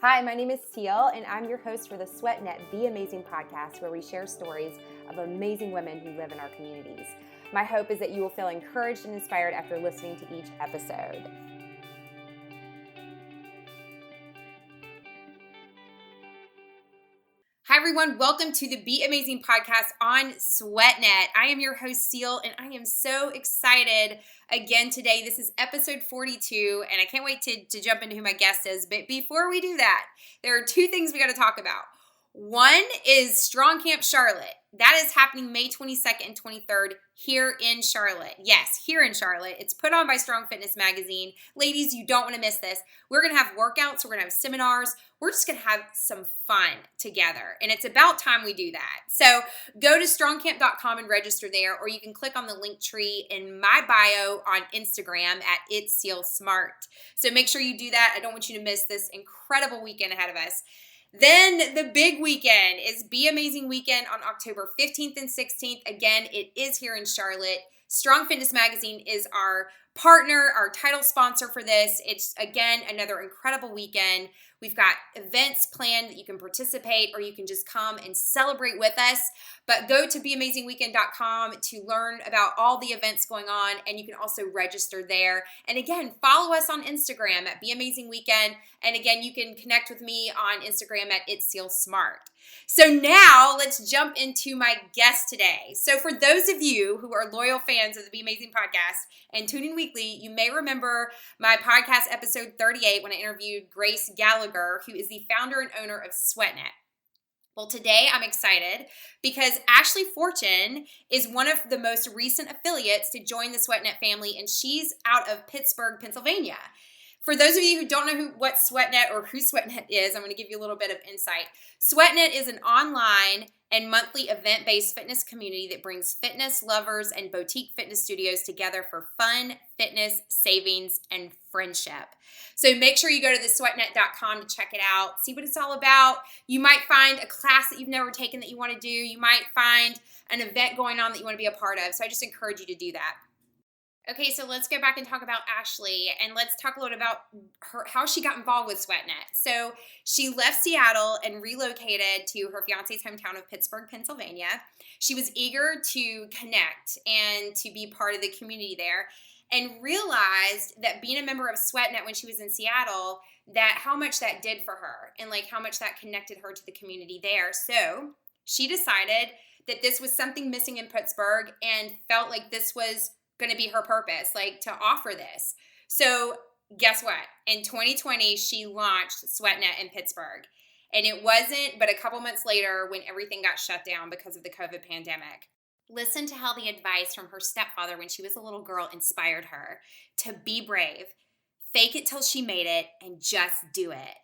Hi, my name is Cel, and I'm your host for the SweatNet Be Amazing podcast, where we share stories of amazing women who live in our communities. My hope is that you will feel encouraged and inspired after listening to each episode. Hi, everyone. Welcome to the Be Amazing podcast on SweatNet. I am your host, Cel, and I am so excited again today. This is episode 42, and I can't wait to jump into who my guest is. But before we do that, there are two things we got to talk about. One is Strong Camp Charlotte. That is happening May 22nd and 23rd here in Charlotte. Yes, here in Charlotte. It's put on by Strong Fitness Magazine. Ladies, you don't want to miss this. We're going to have workouts. We're going to have seminars. We're just going to have some fun together. And it's about time we do that. So go to strongcamp.com and register there, or you can click on the link tree in my bio on Instagram at Cel Smart. So make sure you do that. I don't want you to miss this incredible weekend ahead of us. Then the big weekend is Be Amazing Weekend on October 15th and 16th. Again, it is here in Charlotte. Strong Fitness Magazine is our partner, our title sponsor for this. It's, again, another incredible weekend. We've got events planned that you can participate, or you can just come and celebrate with us. But go to beamazingweekend.com to learn about all the events going on, and you can also register there. And again, follow us on Instagram at beamazingweekend. And again, you can connect with me on Instagram at Cel Smart. So now let's jump into my guest today. So for those of you who are loyal fans of the Be Amazing podcast and tune in weekly, you may remember my podcast episode 38 when I interviewed Grace Gallagher, who is the founder and owner of SweatNet. Well, today I'm excited because Ashley Fortune is one of the most recent affiliates to join the SweatNet family, and she's out of Pittsburgh, Pennsylvania. For those of you who don't know what SweatNet or who SweatNet is, I'm going to give you a little bit of insight. SweatNet is an online and monthly event-based fitness community that brings fitness lovers and boutique fitness studios together for fun, fitness, savings, and friendship. So make sure you go to thesweatnet.com to check it out, see what it's all about. You might find a class that you've never taken that you want to do. You might find an event going on that you want to be a part of. So I just encourage you to do that. Okay, so let's go back and talk about Ashley, and let's talk a little about how she got involved with SweatNet. So she left Seattle and relocated to her fiance's hometown of Pittsburgh, Pennsylvania. She was eager to connect and to be part of the community there, and realized that being a member of SweatNet when she was in Seattle, that how much that did for her and like how much that connected her to the community there. So she decided that this was something missing in Pittsburgh and felt like this was going to be her purpose, like to offer this. So guess what? In 2020, she launched SweatNet in Pittsburgh. And it wasn't but a couple months later when everything got shut down because of the COVID pandemic. Listen to how the advice from her stepfather when she was a little girl inspired her to be brave, fake it till she made it, and just do it.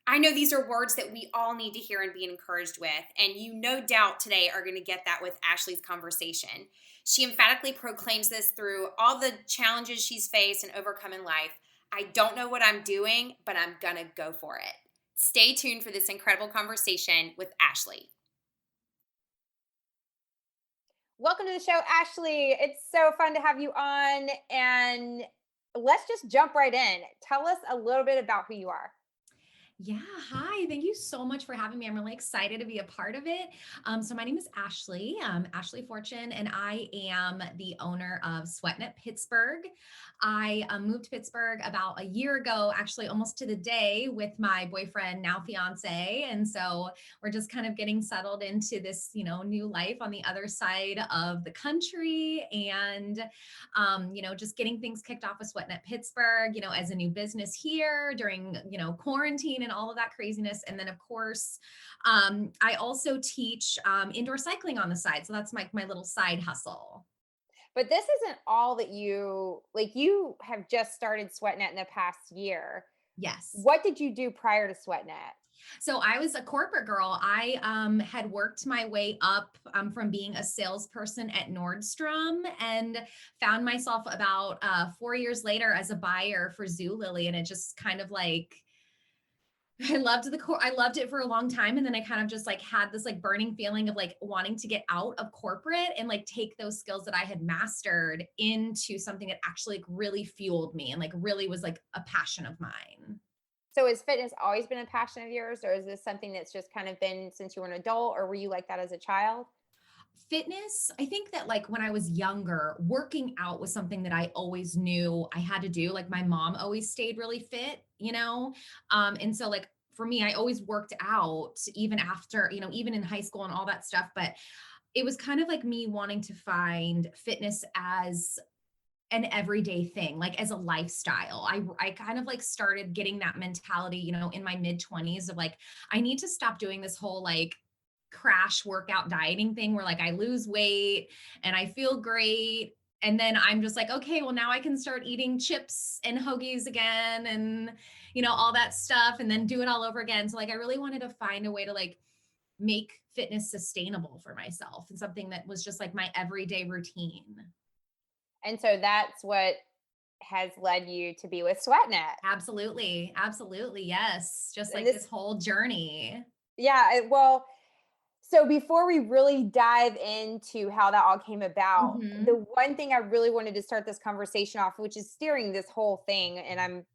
I know these are words that we all need to hear and be encouraged with, and you no doubt today are going to get that with Ashley's conversation. She emphatically proclaims this through all the challenges she's faced and overcome in life. I don't know what I'm doing, but I'm going to go for it. Stay tuned for this incredible conversation with Ashley. Welcome to the show, Ashley. It's so fun to have you on, and let's just jump right in. Tell us a little bit about who you are. Yeah. Hi. Thank you so much for having me. I'm really excited to be a part of it. So my name is Ashley, Ashley Fortune, and I am the owner of SweatNet Pittsburgh. I moved to Pittsburgh about a year ago, actually almost to the day, with my boyfriend, now fiance. And so we're just kind of getting settled into this, new life on the other side of the country, and just getting things kicked off with SweatNet Pittsburgh, as a new business here during, quarantine and all of that craziness. And then of course, I also teach indoor cycling on the side. So that's my little side hustle. But this isn't all that you have just started SweatNet in the past year. Yes. What did you do prior to SweatNet? So I was a corporate girl. I had worked my way up from being a salesperson at Nordstrom, and found myself about 4 years later as a buyer for Zulily. And it just kind of like, I loved it for a long time. And then I kind of just like had this like burning feeling of like wanting to get out of corporate and like take those skills that I had mastered into something that actually like really fueled me and like really was like a passion of mine. So has fitness always been a passion of yours, or is this something that's just kind of been since you were an adult, or were you like that as a child? Fitness, I think that like when I was younger, working out was something that I always knew I had to do. Like my mom always stayed really fit, and so like for me, I always worked out even after, even in high school and all that stuff. But it was kind of like me wanting to find fitness as an everyday thing, like as a lifestyle. I kind of like started getting that mentality, in my mid 20s of like, I need to stop doing this whole like crash workout dieting thing where like I lose weight and I feel great. And then I'm just like, okay, well, now I can start eating chips and hoagies again and, all that stuff and then do it all over again. So, like, I really wanted to find a way to like make fitness sustainable for myself and something that was just like my everyday routine. And so that's what has led you to be with SweatNet. Absolutely. Absolutely. Yes. Just And like this, this whole journey. yeah, well, so before we really dive into how that all came about, Hmm. the one thing I really wanted to start this conversation off, which is steering this whole thing, and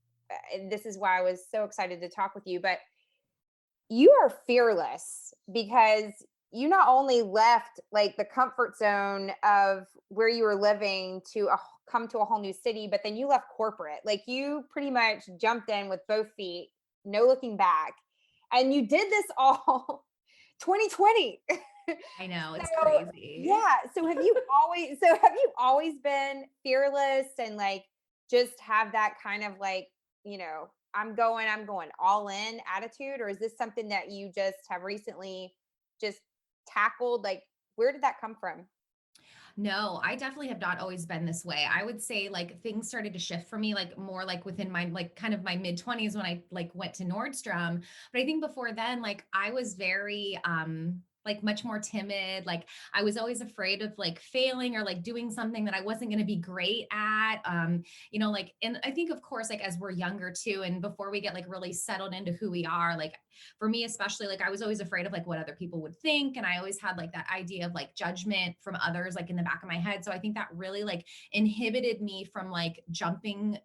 this is why I was so excited to talk with you, but you are fearless because you not only left like the comfort zone of where you were living to come to a whole new city, but then you left corporate. Like you pretty much jumped in with both feet, no looking back. And you did this all 2020. I know it's So, crazy. yeah, have you always been fearless and like just have that kind of like, I'm going all in attitude, or is this something that you just have recently just tackled? Like, where did that come from? No, I definitely have not always been this way. I would say like things started to shift for me like more like within my like kind of my mid 20s when I like went to Nordstrom. But I think before then like I was very like much more timid. Like I was always afraid of like failing or like doing something that I wasn't going to be great at. Like and I think of course like as we're younger too and before we get like really settled into who we are, like for me especially like I was always afraid of like what other people would think and I always had like that idea of like judgment from others like in the back of my head, so I think that really like inhibited me from like jumping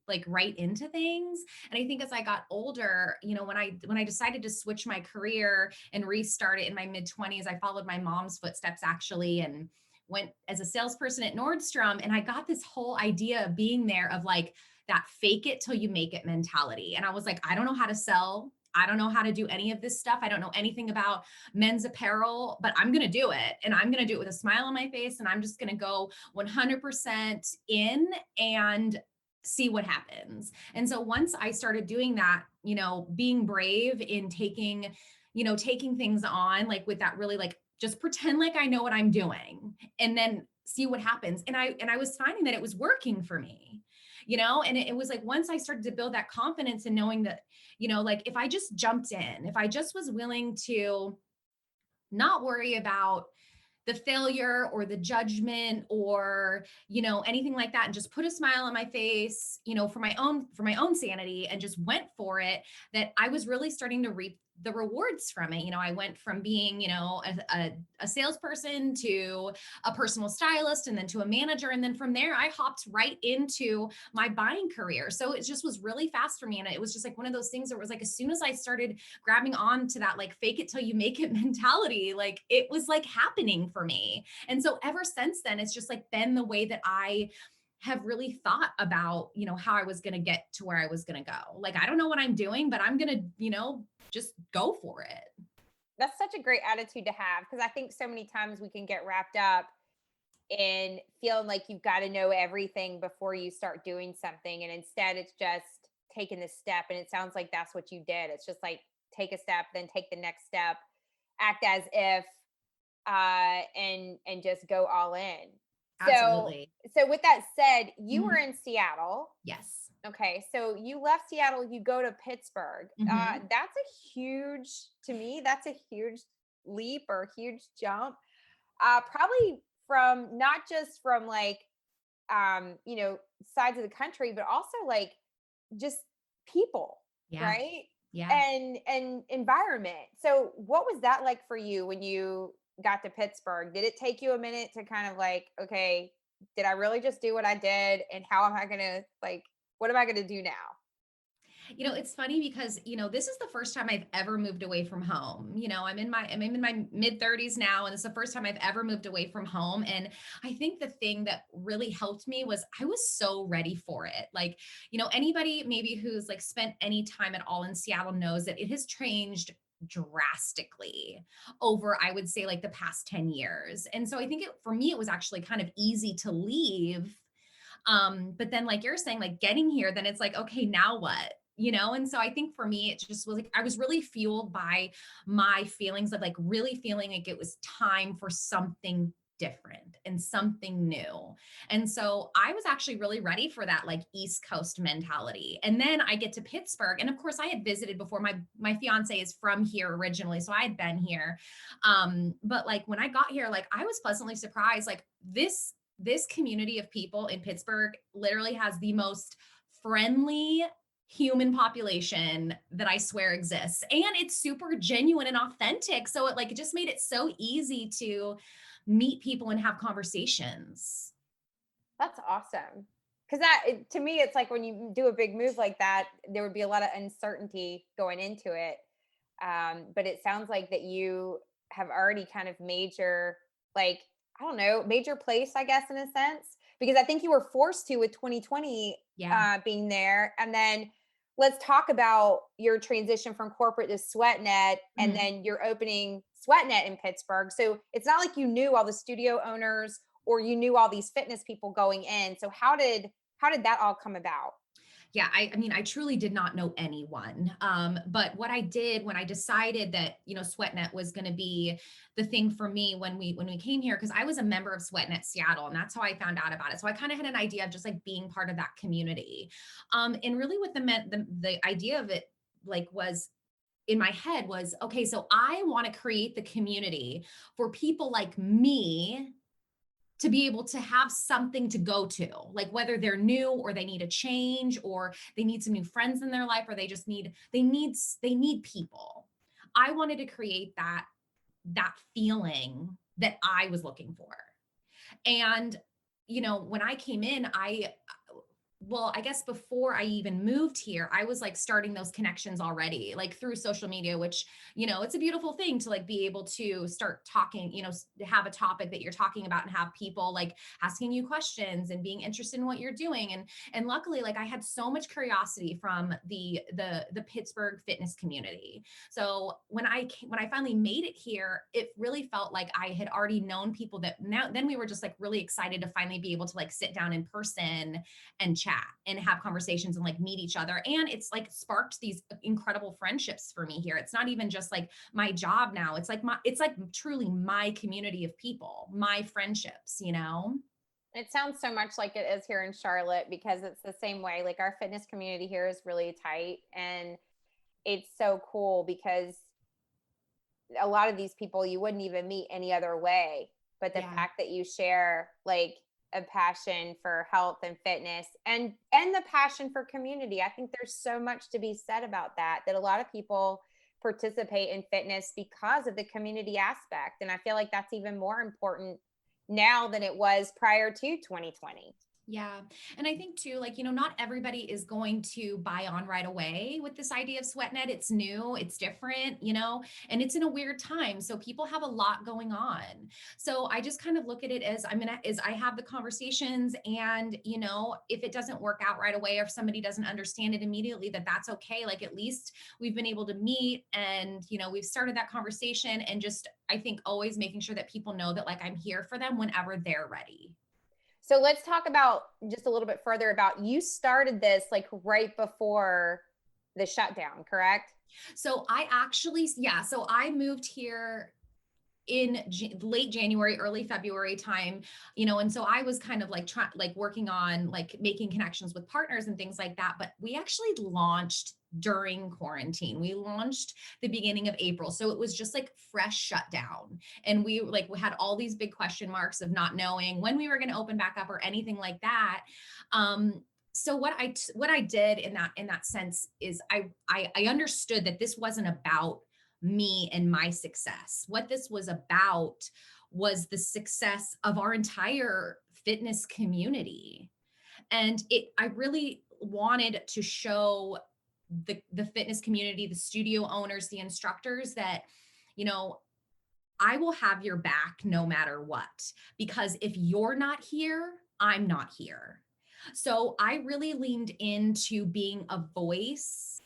like right into things. And I think as I got older, when I decided to switch my career and restart it in my mid 20s, I followed my mom's footsteps actually and went as a salesperson at Nordstrom, and I got this whole idea of being there of like that fake it till you make it mentality. And I was like, I don't know how to sell. I don't know how to do any of this stuff. I don't know anything about men's apparel, but I'm going to do it. And I'm going to do it with a smile on my face. And I'm just going to go 100% in and see what happens. And so once I started doing that, being brave in taking things on, like with that really like just pretend like I know what I'm doing and then see what happens. And I was finding that it was working for me. And it was like once I started to build that confidence and knowing that, like if I just jumped in, if I just was willing to not worry about the failure or the judgment or anything like that and just put a smile on my face for my own sanity and just went for it, that I was really starting to reap the rewards from it. I went from being a salesperson to a personal stylist and then to a manager, and then from there I hopped right into my buying career. So it just was really fast for me, and it was just like one of those things that was like as soon as I started grabbing on to that like fake it till you make it mentality, like it was like happening for me. And so ever since then, it's just like been the way that I have really thought about, how I was going to get to where I was going to go. Like, I don't know what I'm doing, but I'm going to, just go for it. That's such a great attitude to have because I think so many times we can get wrapped up in feeling like you've got to know everything before you start doing something. And instead, it's just taking the step. And it sounds like that's what you did. It's just like take a step, then take the next step, act as if, and just go all in. So, Absolutely. so with that said, you were Mhm. in Seattle. Yes. Okay, so you left Seattle, you go to Pittsburgh. Hmm. That's a huge, to me, that's a huge leap or huge jump. Probably from not just from like, sides of the country, but also like just people, Yeah. right? Yeah. And environment. So what was that like for you when you got to Pittsburgh? Did it take you a minute to kind of like, okay, did I really just do what I did? And how am I gonna like what am I gonna do now? It's funny because, this is the first time I've ever moved away from home. I'm in my mid 30s now, and it's the first time I've ever moved away from home. And I think the thing that really helped me was I was so ready for it. Like, anybody maybe who's like spent any time at all in Seattle knows that it has changed drastically over, I would say, like the past 10 years. And so I think for me it was actually kind of easy to leave, but then like you're saying, like getting here, then it's like, okay, now what? And so I think for me, it just was like I was really fueled by my feelings of like really feeling like it was time for something different and something new. And so I was actually really ready for that like East Coast mentality. And then I get to Pittsburgh, and of course I had visited before. My fiance is from here originally, so I had been here. But like when I got here, like I was pleasantly surprised. Like this community of people in Pittsburgh literally has the most friendly human population that I swear exists. And it's super genuine and authentic. So it just made it so easy to meet people and have conversations. That's awesome. Because to me, it's like when you do a big move like that, there would be a lot of uncertainty going into it. But it sounds like that you have already kind of made your, like, I don't know, made your place, I guess, in a sense, because I think you were forced to with 2020 Yeah. being there. And then let's talk about your transition from corporate to SweatNet, and Mhm. then you're opening SweatNet in Pittsburgh. So it's not like you knew all the studio owners or you knew all these fitness people going in. So how did that all come about? Yeah, I mean, I truly did not know anyone. But what I did when I decided that, SweatNet was going to be the thing for me when we came here, because I was a member of SweatNet Seattle, and that's how I found out about it. So I kind of had an idea of just like being part of that community. And really what the idea of it like was in my head was, okay, so I want to create the community for people like me to be able to have something to go to, like whether they're new or they need a change or they need some new friends in their life, or they need people. I wanted to create that feeling that I was looking for. And when I came in, I guess before I even moved here, I was like starting those connections already, like through social media, which, it's a beautiful thing to like be able to start talking, have a topic that you're talking about and have people like asking you questions and being interested in what you're doing. And luckily, like I had so much curiosity from the Pittsburgh fitness community. So when I finally made it here, it really felt like I had already known people that now then we were just like really excited to finally be able to like sit down in person and chat and have conversations and like meet each other. And it's like sparked these incredible friendships for me here. It's not even just like my job now. It's like truly my community of people, my friendships. It sounds so much like it is here in Charlotte because it's the same way. Like our fitness community here is really tight, and it's so cool because a lot of these people you wouldn't even meet any other way. But the Yeah. fact that you share like a passion for health and fitness and the passion for community, I think there's so much to be said about that. That a lot of people participate in fitness because of the community aspect, and I feel like that's even more important now than it was prior to 2020. Yeah. And I think too, like, not everybody is going to buy on right away with this idea of SweatNet. It's new, it's different, and it's in a weird time. So people have a lot going on. So I just kind of look at it as I have the conversations, and, if it doesn't work out right away, or if somebody doesn't understand it immediately, that's okay. Like at least we've been able to meet, and, we've started that conversation, and just, I think always making sure that people know that like I'm here for them whenever they're ready. So let's talk about just a little bit further about you started this like right before the shutdown, correct? So I moved here in late January, early February time, and so I was kind of like like working on like making connections with partners and things like that. But we actually launched during quarantine. We launched the beginning of April. So it was just like fresh shutdown. And we had all these big question marks of not knowing when we were going to open back up or anything like that. So what I did in that sense is I understood that this wasn't about me and my success. What this was about was the success of our entire fitness community. And I really wanted to show the fitness community, the studio owners, the instructors that, you know, I will have your back no matter what, because if you're not here, I'm not here. So I really leaned into being a voice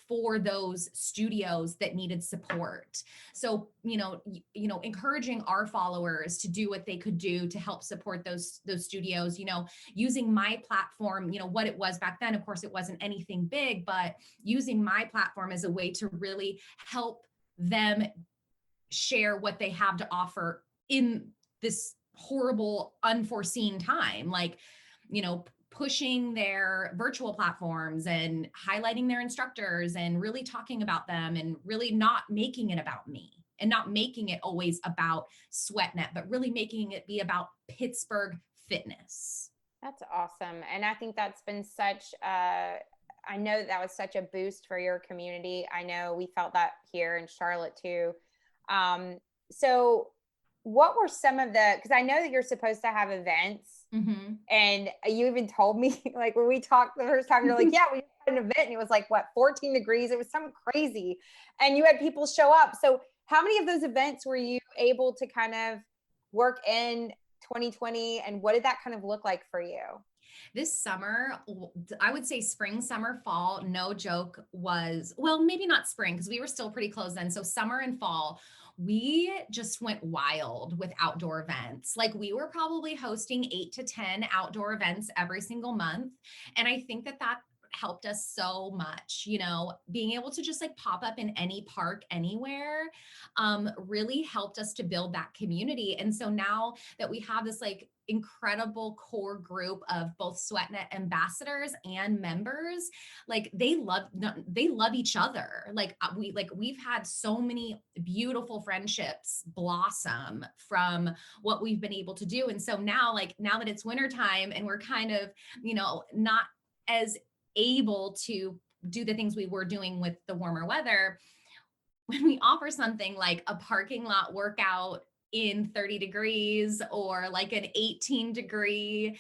for those studios that needed support. So, encouraging our followers to do what they could do to help support those studios, using my platform, what it was back then. Of course, it wasn't anything big, but using my platform as a way to really help them share what they have to offer in this horrible, unforeseen time. Like, pushing their virtual platforms and highlighting their instructors and really talking about them and really not making it about me and not making it always about SweatNet, but really making it be about Pittsburgh fitness. That's awesome. And I think that's been I know that was such a boost for your community. I know we felt that here in Charlotte too. So what were some of because I know that you're supposed to have events, and you even told me, like, when we talked the first time, you're like, yeah, we had an event and it was like, what, 14 degrees. It was something crazy. And you had people show up. So how many of those events were you able to kind of work in 2020? And what did that kind of look like for you? This summer, I would say spring, summer, fall, no joke, was, well, maybe not spring because we were still pretty close then. So summer and fall, we just went wild with outdoor events. Like, we were probably hosting 8 to 10 outdoor events every single month. And I think that helped us so much, being able to just like pop up in any park anywhere, really helped us to build that community. And so now that we have this like incredible core group of both SweatNet ambassadors and members, like they love each other. We've had so many beautiful friendships blossom from what we've been able to do. And so now that it's wintertime and we're kind of, not as able to do the things we were doing with the warmer weather, when we offer something like a parking lot workout in 30 degrees or like an 18 degree,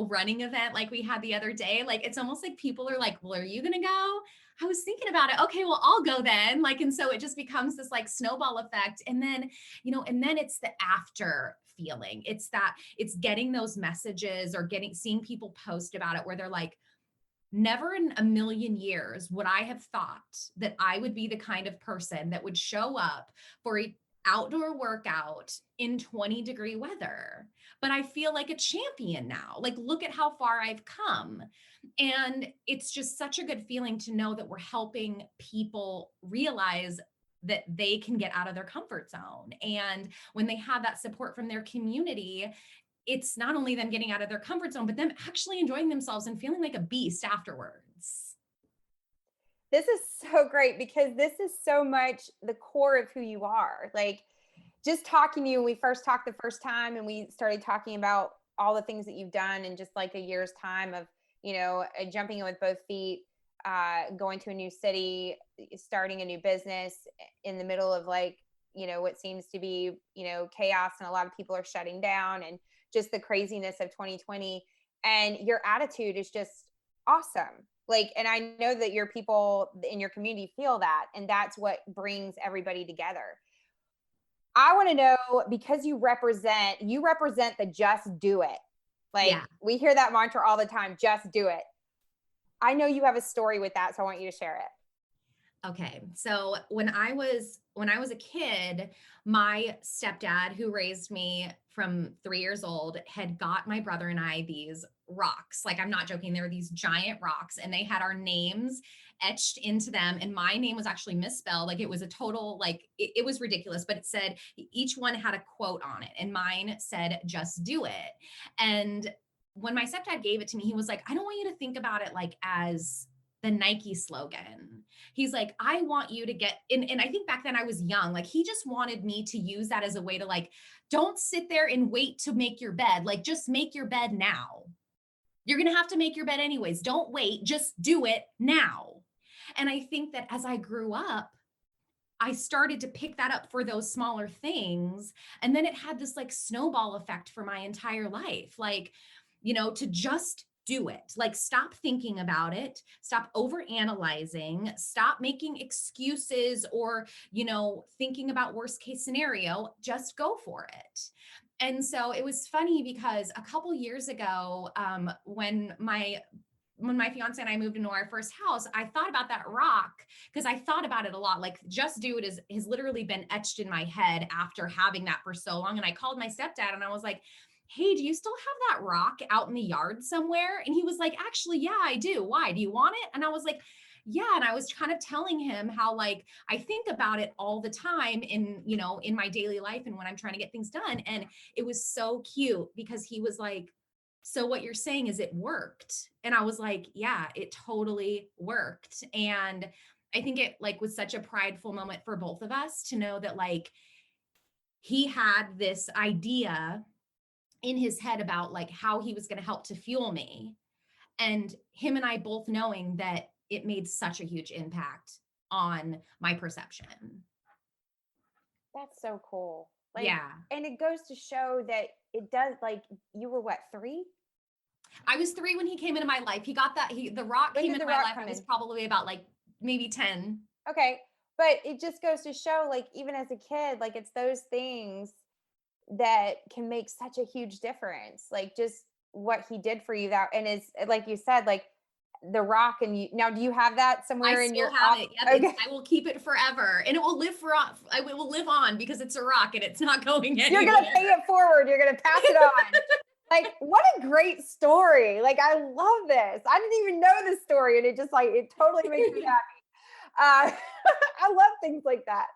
running event like we had the other day, like it's almost like people are like, well, are you going to go? I was thinking about it. Okay, well, I'll go then. Like, and so it just becomes this like snowball effect. And then, it's the after feeling. It's getting those messages or seeing people post about it where they're like, never in a million years would I have thought that I would be the kind of person that would show up for an outdoor workout in 20-degree weather. But I feel like a champion now. Like, look at how far I've come. And it's just such a good feeling to know that we're helping people realize that they can get out of their comfort zone. And when they have that support from their community, it's not only them getting out of their comfort zone, but them actually enjoying themselves and feeling like a beast afterwards. This is so great because this is so much the core of who you are. Like, just talking to you, when we first talked the first time and we started talking about all the things that you've done in just like a year's time of, jumping in with both feet, going to a new city, starting a new business in the middle of like, what seems to be, chaos, and a lot of people are shutting down, and just the craziness of 2020. And your attitude is just awesome. Like, and I know that your people in your community feel that, and that's what brings everybody together. I want to know, because you represent the just do it. Like, yeah. We hear that mantra all the time, just do it. I know you have a story with that, so I want you to share it. Okay. So when I was a kid, my stepdad, who raised me from 3 years old, had got my brother and I these rocks. Like, I'm not joking. They were these giant rocks, and they had our names etched into them. And my name was actually misspelled. Like, it was a total, like, it was ridiculous, but it said, each one had a quote on it. And mine said, just do it. And when my stepdad gave it to me, he was like, I don't want you to think about it like as the Nike slogan. He's like, I want you to get in. And I think back then I was young. Like, he just wanted me to use that as a way to like, don't sit there and wait to make your bed. Like, just make your bed now. You're going to have to make your bed anyways. Don't wait. Just do it now. And I think that as I grew up, I started to pick that up for those smaller things. And then it had this like snowball effect for my entire life. Like, to just do it. Like, stop thinking about it, stop over analyzing, stop making excuses or, thinking about worst case scenario, just go for it. And so it was funny because a couple years ago, when my fiance and I moved into our first house, I thought about that rock because I thought about it a lot. Like, just do it has literally been etched in my head after having that for so long. And I called my stepdad and I was like, hey, do you still have that rock out in the yard somewhere? And he was like, actually, yeah, I do. Why? Do you want it? And I was like, yeah. And I was kind of telling him how, like, I think about it all the time in my daily life and when I'm trying to get things done. And it was so cute because he was like, so what you're saying is it worked. And I was like, yeah, it totally worked. And I think it like was such a prideful moment for both of us to know that, like, he had this idea in his head about like how he was going to help to fuel me, and him and I both knowing that it made such a huge impact on my perception. That's so cool. Like, Yeah. and it goes to show that it does, like, you were what, 3? I was 3 when he came into my life. The rock When came did into the my rock life. I come was in? probably about like maybe 10. Okay. But it just goes to show, like, even as a kid, like, it's those things that can make such a huge difference. Like, just what he did for you, that, and is like you said, like the rock, and you now, do you have that I somewhere in still your have off? it. Yep, Okay. I will keep it forever, and it will live it will live on because it's a rock and it's not going You're gonna anywhere. pay it forward. You're gonna pass it on. Like, what a great story. Like, I love this. I didn't even know this story, and it just, like, it totally makes me happy. I love things like that.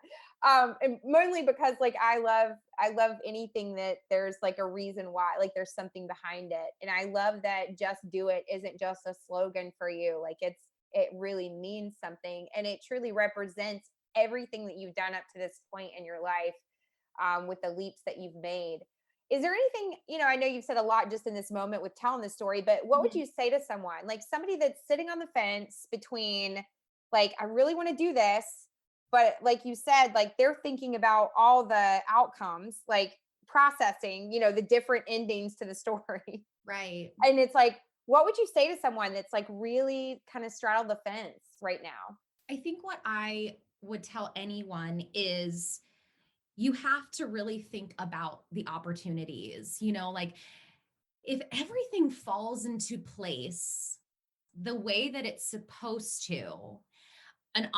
And mainly because, like, I love anything that there's like a reason why, like there's something behind it. And I love that just do it isn't just a slogan for you. Like, it really means something, and it truly represents everything that you've done up to this point in your life, with the leaps that you've made. Is there anything, I know you've said a lot just in this moment with telling the story, but what would Mhm. you say to someone, like somebody that's sitting on the fence between, like, I really want to do this, but like you said, like they're thinking about all the outcomes, like processing, the different endings to the story. Right. And it's like, what would you say to someone that's like really kind of straddled the fence right now? I think what I would tell anyone is you have to really think about the opportunities, like, if everything falls into place the way that it's supposed to, an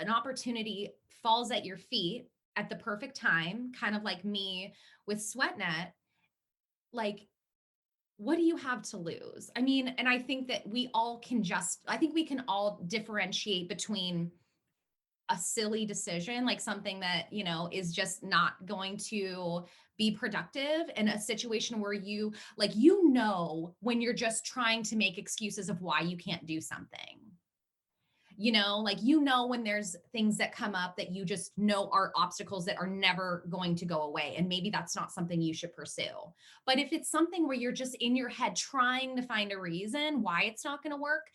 opportunity falls at your feet at the perfect time, kind of like me with SweatNet. Like, what do you have to lose? I mean, and I think that I think we can all differentiate between a silly decision, like something that, is just not going to be productive, and a situation where when you're just trying to make excuses of why you can't do something. Like, when there's things that come up that you just know are obstacles that are never going to go away, and maybe that's not something you should pursue. But if it's something where you're just in your head trying to find a reason why it's not going to work,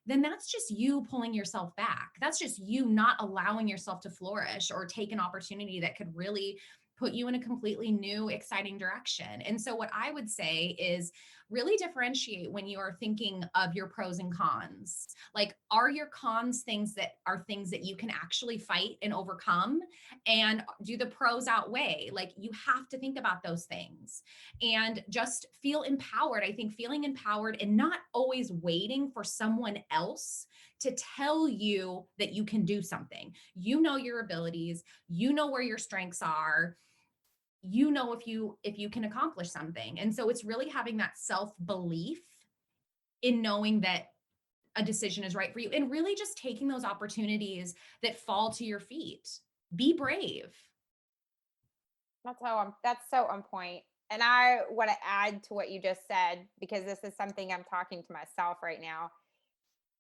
then that's just you pulling yourself back. That's just you not allowing yourself to flourish or take an opportunity that could really put you in a completely new, exciting direction. And so, what I would say is really differentiate when you are thinking of your pros and cons. Like, are your cons things that you can actually fight and overcome? And do the pros outweigh? Like, you have to think about those things and just feel empowered. I think feeling empowered and not always waiting for someone else to tell you that you can do something. You know your abilities, you know where your strengths are, if you can accomplish something. And so it's really having that self-belief in knowing that a decision is right for you, and really just taking those opportunities that fall to your feet. Be brave. That's so on point. And I want to add to what you just said, because this is something I'm talking to myself right now.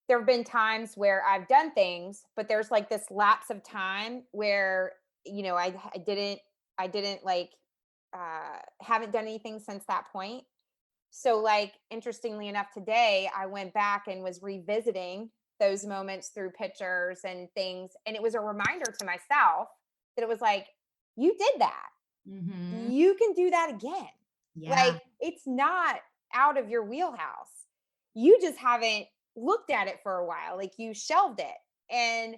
There have been times where I've done things, but there's like this lapse of time where, I didn't like, haven't done anything since that point. So, like, interestingly enough, today I went back and was revisiting those moments through pictures and things. And it was a reminder to myself that it was like, you did that. Mhm. You can do that again. Yeah. Like, it's not out of your wheelhouse. you just haven't looked at it for a while. Like you shelved it. And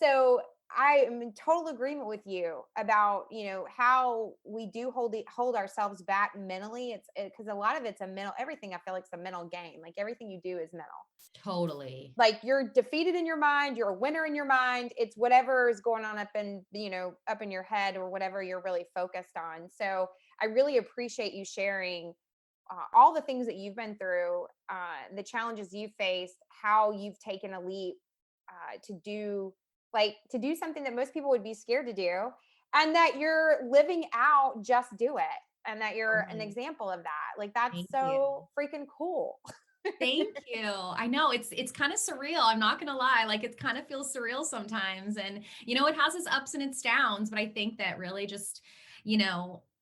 so I am in total agreement with you about, how we do hold ourselves back mentally. It's because a lot of it's a mental, everything I feel like it's a mental game. Like everything you do is mental. Totally. Like you're defeated in your mind, you're a winner in your mind. It's whatever is going on up in your head or whatever you're really focused on. So I really appreciate you sharing all the things that you've been through, the challenges you faced, how you've taken a leap to do something that most people would be scared to do, and that you're living out just do it, and that you're an Totally. example of that. Like that's Thank you. so freaking cool. Thank you. I know it's kind of surreal. I'm not gonna lie. Like it kind of feels surreal sometimes. And it has its ups and its downs, but I think that really just,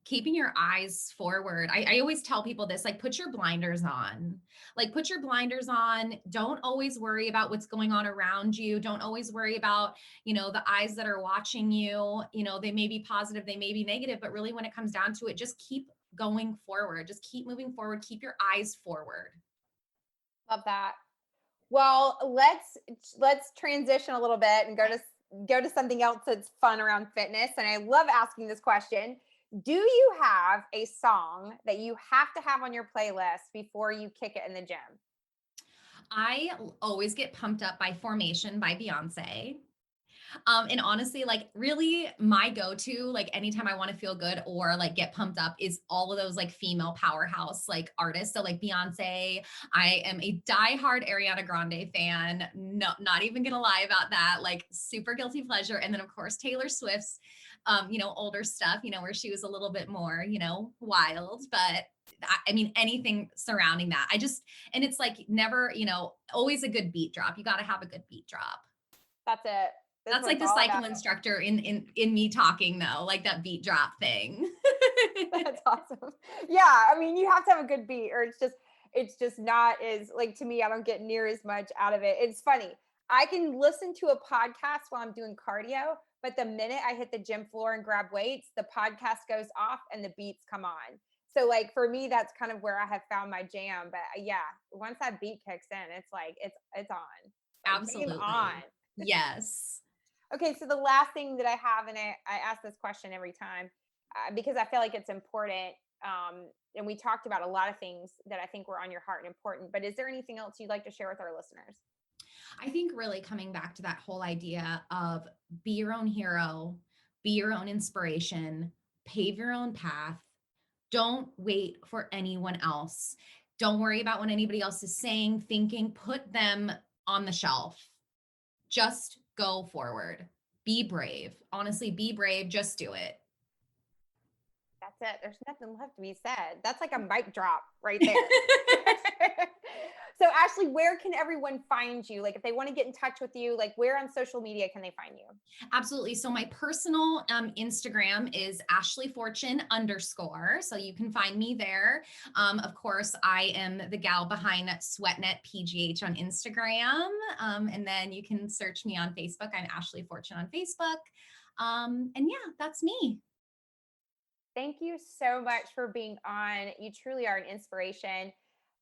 keeping your eyes forward. I always tell people this, like put your blinders on. Like put your blinders on. Don't always worry about what's going on around you. Don't always worry about, the eyes that are watching you. They may be positive, they may be negative, but really when it comes down to it, just keep going forward. Just keep moving forward. Keep your eyes forward. Love that. Well, let's transition a little bit and go to something else that's fun around fitness. And I love asking this question. Do you have a song that you have to have on your playlist before you kick it in the gym? I always get pumped up by Formation by Beyonce. And honestly, like really my go-to, like anytime I want to feel good or like get pumped up is all of those like female powerhouse like artists. So like Beyonce, I am a diehard Ariana Grande fan. No, not even gonna lie about that. Like super guilty pleasure. And then of course Taylor Swift's older stuff, where she was a little bit more, wild, but I mean, anything surrounding that. And it's like never, always a good beat drop. You got to have a good beat drop. That's it. That's That's what like it's the all cycle about. instructor in me talking though, like that beat drop thing. That's awesome. Yeah, I mean, you have to have a good beat, or it's just not as like to me. I don't get near as much out of it. It's funny. I can listen to a podcast while I'm doing cardio, but the minute I hit the gym floor and grab weights, the podcast goes off and the beats come on. So like for me, that's kind of where I have found my jam. But yeah, once that beat kicks in, it's like it's on. Like game on. Absolutely. Yes. Okay, so the last thing that I have, and I ask this question every time because I feel like it's important. And we talked about a lot of things that I think were on your heart and important, but is there anything else you'd like to share with our listeners? I think really coming back to that whole idea of be your own hero, be your own inspiration, pave your own path. Don't wait for anyone else. Don't worry about what anybody else is saying, thinking, put them on the shelf. Just go forward. Be brave. Honestly, be brave. Just do it. That's it. There's nothing left to be said. That's like a mic drop right there. So, Ashley, where can everyone find you? Like, if they want to get in touch with you, like, where on social media can they find you? Absolutely. So my personal Instagram is Ashley Fortune _ So you can find me there. Of course, I am the gal behind SweatNet PGH on Instagram. And then you can search me on Facebook. I'm Ashley Fortune on Facebook. And yeah, that's me. Thank you so much for being on. You truly are an inspiration.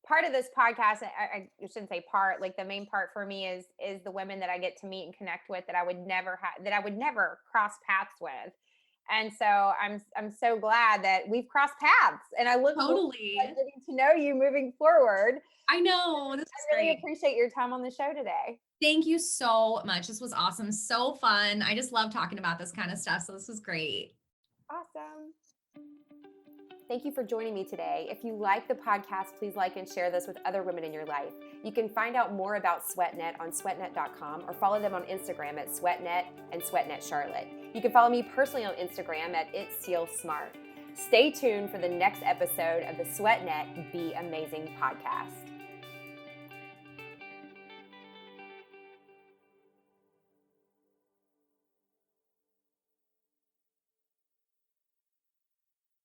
Part of this podcast, I shouldn't say part, like the main part for me is the women that I get to meet and connect with that I would never cross paths with. And so I'm so glad that we've crossed paths, and I look forward Totally. to getting to know you moving forward. I know. This is I really great. appreciate your time on the show today. Thank you so much. This was awesome. So fun. I just love talking about this kind of stuff. So this was great. Awesome. Thank you for joining me today. If you like the podcast, please like and share this with other women in your life. You can find out more about SweatNet on sweatnet.com or follow them on Instagram at SweatNet and SweatNet Charlotte. You can follow me personally on Instagram at Cel Smart. Stay tuned for the next episode of the SweatNet Be Amazing podcast.